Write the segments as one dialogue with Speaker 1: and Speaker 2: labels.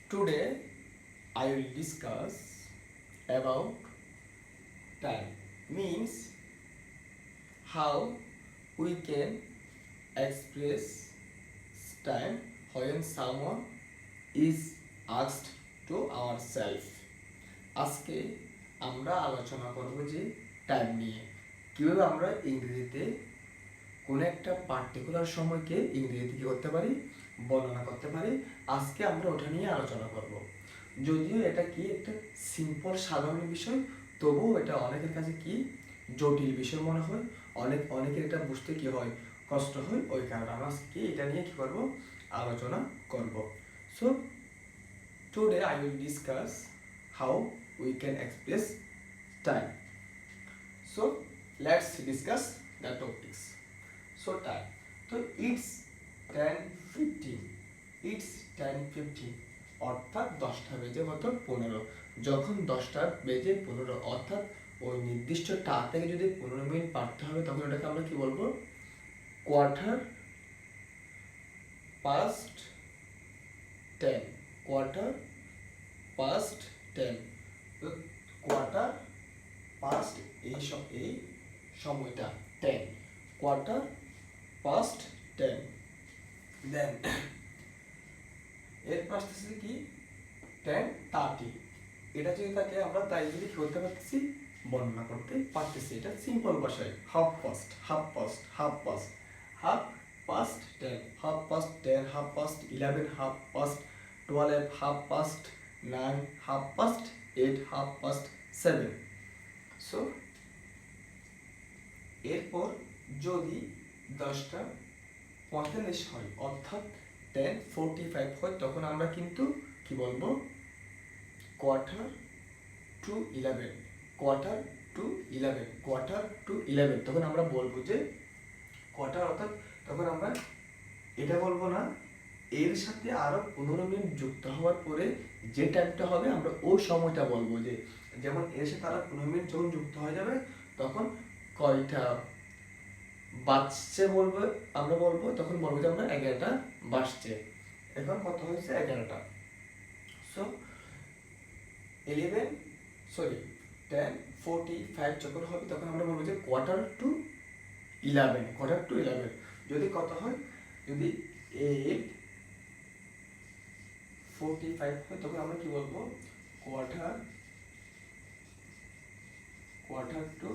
Speaker 1: Today I will discuss about time, means how we can express time when someone is asked to ourselves. আজকে আমরা আলোচনা করব যে time নিয়ে কিভাবে আমরা ইংরেজিতে কোনো একটা পার্টিকুলার সময়কে ইংরেজিতে কি করতে পারি, বর্ণনা করতে পারি। আজকে আমরা ওটা নিয়ে আলোচনা করব। যদিও এটা কি একটা সিম্পল সাধারণ বিষয়, তবুও এটা অনেকের কাছে কি জটিল বিষয় মনে হয়, অনেকের এটা বুঝতে কি হয়, কষ্ট হয়। ওই কারণে আমরা আজকে এটা নিয়ে কি করব, আলোচনা করব। So today I will discuss how we can express time. So let's discuss the topics. So time. So it's 10:15. It's 10:15. অর্থাৎ 10টা বেজে কত 15। যখন 10টা বেজে 15 অর্থাৎ ওই নির্দিষ্ট টা থেকে যদি 15 মিনিট বাড়তে হবে তখন এটাকে আমরা কি বলবো, কোয়ার্টার পাস্ট 10। Quarter past 10। তো কোয়ার্টার পাস্ট এই সময়টা 10, কোয়ার্টার past 10। দেন এর পাশে আছে কি 10:30। এটা যদি থাকে আমরা তাই যদি কি করতে পারতেছি, বর্ণনা করতে পারতেছি। এটা সিম্পল ভাষায় half past 10, half past 10, half past 11, half past 12, half past 9, half past 8, half past 7। So এরপর যদি 10:45 হয় অর্থাৎ 10:45 হয় তখন আমরা কিন্তু কি বলবো, কোয়ার্টার টু 11। তখন আমরা বলবো যে কোয়ার্টার, অর্থাৎ তখন আমরা এটা বলবো না, এর সাথে আরো 15 মিনিট যুক্ত হওয়ার পরে যে টাইমটা হবে আমরা ওই সময়টা বলবো। যে যেমন এর সাথে আরো 15 মিনিট যখন যুক্ত হয়ে যাবে তখন কয়টা বাজছে বলবো, আমরা বলবো তখন বলবো যে আমরা 11টা বাজছে। এখন কত হয়েছে 11টা। সো 10:45 যখন হবে তখন আমরা বলবো যে কোয়ার্টার টু 11। যদি কত হয়, যদি 8:45 হয় তখন আমরা কি বলবো, কোয়ার্টার টু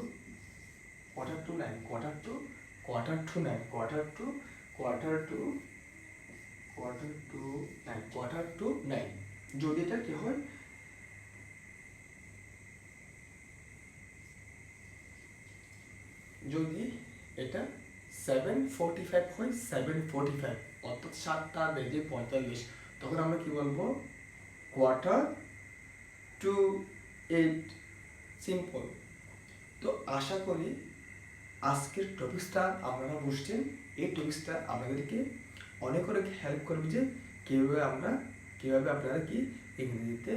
Speaker 1: 9। যদি এটা কি হয়, যদি এটা 7:45 হয়, 7:45 অর্থাৎ 7:45 তখন আমরা কি বলবো, কোয়ার্টার টু 8। সিম্পল। তো আশা করি আজকের টপিকসটা আপনারা বুঝছেন। এই টপিকসটা আপনাদেরকে অনেক হেল্প করবে যে কিভাবে আপনারা কি ইংরেজিতে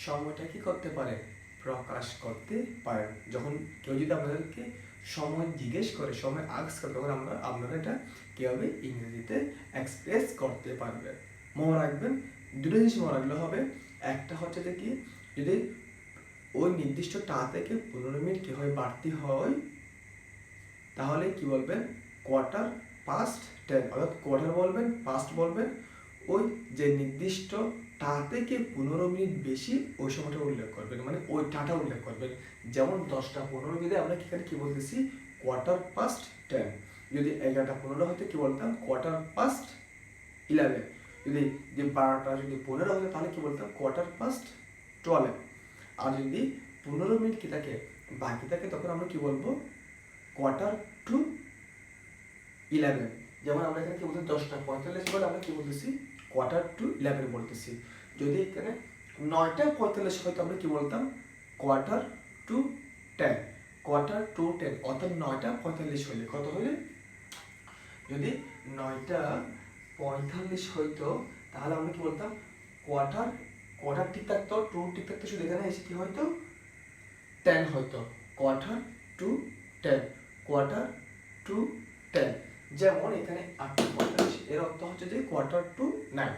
Speaker 1: সময়টা কি করতে পারেন, প্রকাশ করতে পারেন। যখন কেউ যদি আপনাদেরকে সময় জিজ্ঞেস করে, সময় আস্ক করে, তখন আপনারা এটা কিভাবে ইংরেজিতে এক্সপ্রেস করতে পারবেন। মনে রাখবেন, দুটো জিনিস মনে রাখলে হবে। একটা হচ্ছে যে কি, যদি ওই নির্দিষ্ট টা থেকে 15 মিনিট কি হয় বাড়তি হয় তাহলে কি বলবেন, কোয়ার্টার পাস্ট 10। অর্থাৎ কোয়ার্টার বলবেন, পাস্ট বলবেন, ওই যে নির্দিষ্ট টা থেকে 15 মিনিট বেশি ওই সময়টা উল্লেখ করবেন, মানে ওই টাটা উল্লেখ করবেন। যেমন 10:15 দিলে আমরা কি বলতেছি, কোয়ার্টার পাস্ট 10। যদি 11:15 হতে কি বলতাম, কোয়ার্টার পাস্ট 11। যদি 12টা যদি 15 হতো তাহলে কি বলতাম, কোয়ার্টার পাস্ট 12। আর যদি 15 মিনিট কি থাকে বাকি থাকে তখন আমরা কি বলবো, কোয়ার্টার টু 11। যেমন আমরা এখানে কি বলছি, 10:45 বলে আমরা কি বলতেছি, কোয়ার্টার টু 11 বলতেছি। যদি এখানে 9:45 হয় তো আমরা কি বলতাম, কোয়ার্টার টু 10। অর্থাৎ 9:45 হইলে কত হইলে, যদি 9:45 হইতো তাহলে আমরা কি বলতাম, কোয়ার্টার ঠিক থাকতো, টু ঠিক থাকতো, শুধু এখানে এসে কি হয়তো 10 হয়তো, কোয়ার্টার টু 10। যেমন এখানে 8:45, এর অর্থ হচ্ছে যে কোয়ার্টার টু 9।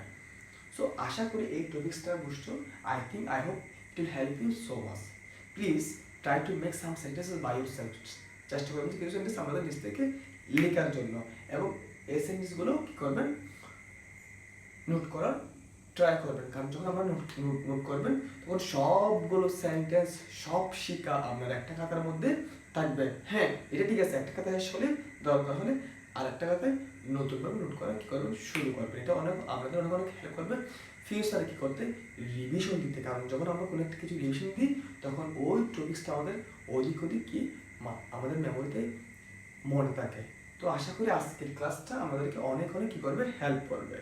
Speaker 1: সো আশা করি এই টপিক্সটা বুঝছো। I think I hope it will help you so much. Please try to make some sentences by yourself. চেষ্টা করবেন কিছু সেন্টেন্স আমাদের নিজ থেকে লেখার জন্য, এবং এই সেন্টেন্সগুলো কী করবেন, নোট করার ট্রাই করবেন। কারণ যখন আমরা নোট করবেন তখন সবগুলো সেন্টেন্স সব শিখা আপনার একটা খাতার মধ্যে থাকবে। হ্যাঁ, এটা ঠিক আছে, একটা খাতায় শেষ হলে দরকার হলে আর একটা খাতায় নতুনভাবে নোট করা কী করবেন, শুরু করবেন। এটা আমাদের অনেক হেল্প করবে ফিউচারে কী করতে, রিভিশন দিতে। কারণ যখন আমরা কোনো একটা কিছু রিভিশন দিই তখন ওই টপিক্সটা আমাদের অধিক কি আমাদের মেমোরিতে মনে থাকে। তো আশা করি আজকের ক্লাসটা আমাদেরকে অনেক কী করবে, হেল্প করবে।